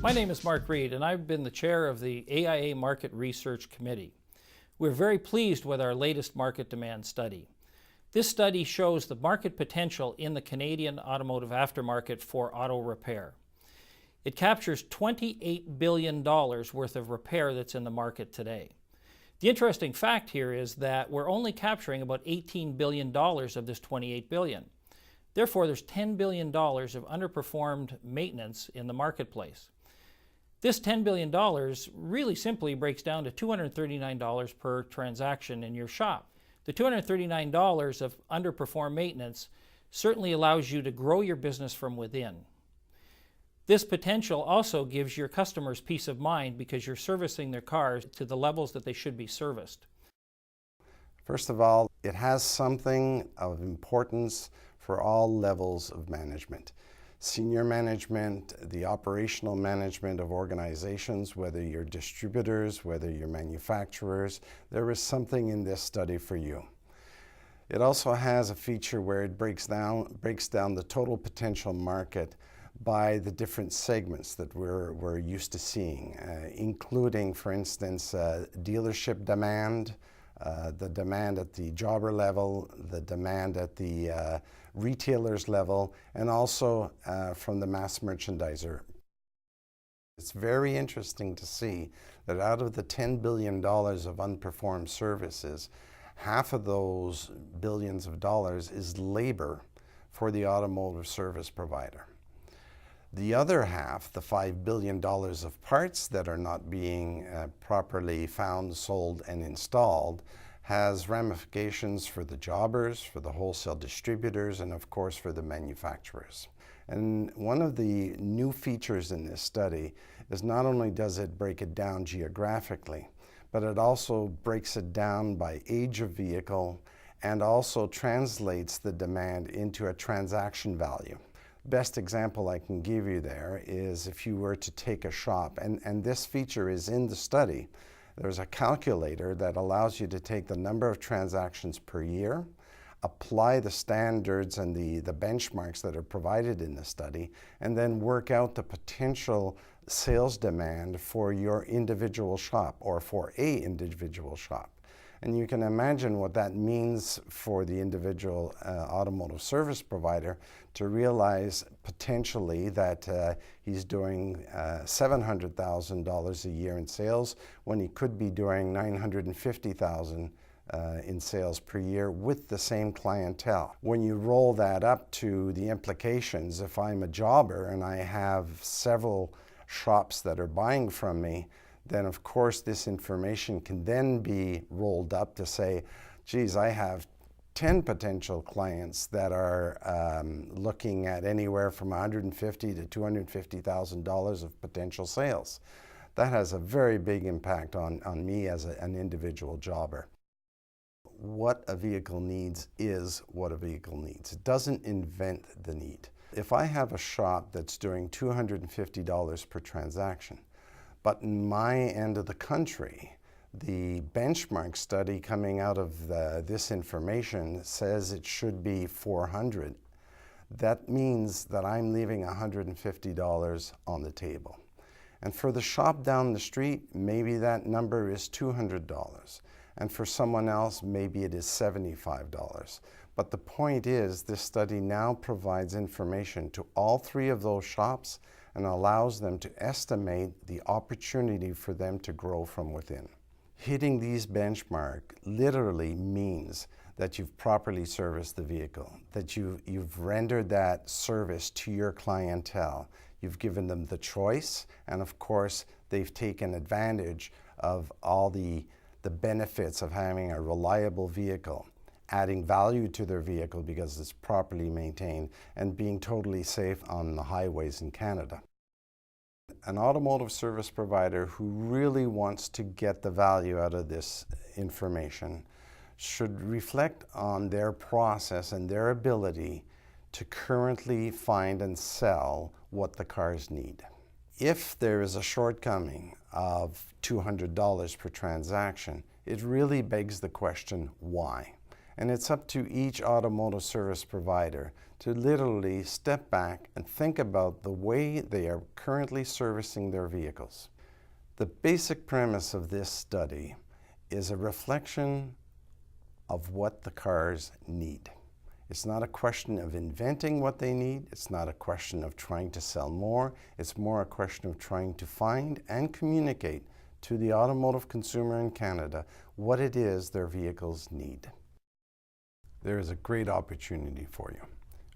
My name is Mark Reed, and I've been the chair of the AIA Market Research Committee. We're very pleased with our latest market demand study. This study shows the market potential in the Canadian automotive aftermarket for auto repair. It captures $28 billion worth of repair that's in the market today. The interesting fact here is that we're only capturing about $18 billion of this $28 billion. Therefore, there's $10 billion of underperformed maintenance in the marketplace. This $10 billion really simply breaks down to $239 per transaction in your shop. The $239 of underperformed maintenance certainly allows you to grow your business from within. This potential also gives your customers peace of mind because you're servicing their cars to the levels that they should be serviced. First of all, it has something of importance for all levels of management. Senior management, the operational management of organizations, whether you're distributors, whether you're manufacturers, there is something in this study for you. It also has a feature where it breaks down the total potential market by the different segments that we're used to seeing, including, for instance, dealership demand, the demand at the jobber level, the demand at the retailers level, and also from the mass merchandiser. It's very interesting to see that out of the $10 billion of unperformed services, half of those billions of dollars is labor for the automotive service provider. The other half, the $5 billion of parts that are not being properly found, sold, and installed, has ramifications for the jobbers, for the wholesale distributors, and of course for the manufacturers. And one of the new features in this study is not only does it break it down geographically, but it also breaks it down by age of vehicle and also translates the demand into a transaction value. Best example I can give you there is if you were to take a shop, and this feature is in the study. There's a calculator that allows you to take the number of transactions per year, apply the standards and the benchmarks that are provided in the study, and then work out the potential sales demand for your individual shop or for an individual shop. And you can imagine what that means for the individual automotive service provider to realize potentially that he's doing $700,000 a year in sales when he could be doing $950,000 in sales per year with the same clientele. When you roll that up to the implications, if I'm a jobber and I have several shops that are buying from me, then of course this information can then be rolled up to say, geez, I have 10 potential clients that are looking at anywhere from $150,000 to $250,000 of potential sales. That has a very big impact on me as an individual jobber. What a vehicle needs is what a vehicle needs. It doesn't invent the need. If I have a shop that's doing $250 per transaction, but in my end of the country, the benchmark study coming out of this information says it should be $400. That means that I'm leaving $150 on the table. And for the shop down the street, maybe that number is $200. And for someone else, maybe it is $75. But the point is, this study now provides information to all three of those shops and allows them to estimate the opportunity for them to grow from within. Hitting these benchmarks literally means that you've properly serviced the vehicle, that you've rendered that service to your clientele. You've given them the choice, and of course, they've taken advantage of all the benefits of having a reliable vehicle, adding value to their vehicle because it's properly maintained, and being totally safe on the highways in Canada. An automotive service provider who really wants to get the value out of this information should reflect on their process and their ability to currently find and sell what the cars need. If there is a shortcoming of $200 per transaction, it really begs the question, why? And it's up to each automotive service provider to literally step back and think about the way they are currently servicing their vehicles. The basic premise of this study is a reflection of what the cars need. It's not a question of inventing what they need. It's not a question of trying to sell more. It's more a question of trying to find and communicate to the automotive consumer in Canada what it is their vehicles need. There is a great opportunity for you.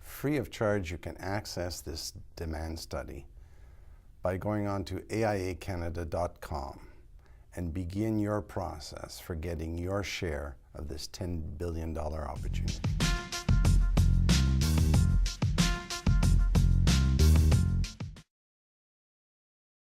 Free of charge, you can access this demand study by going on to AIAcanada.com and begin your process for getting your share of this $10 billion opportunity.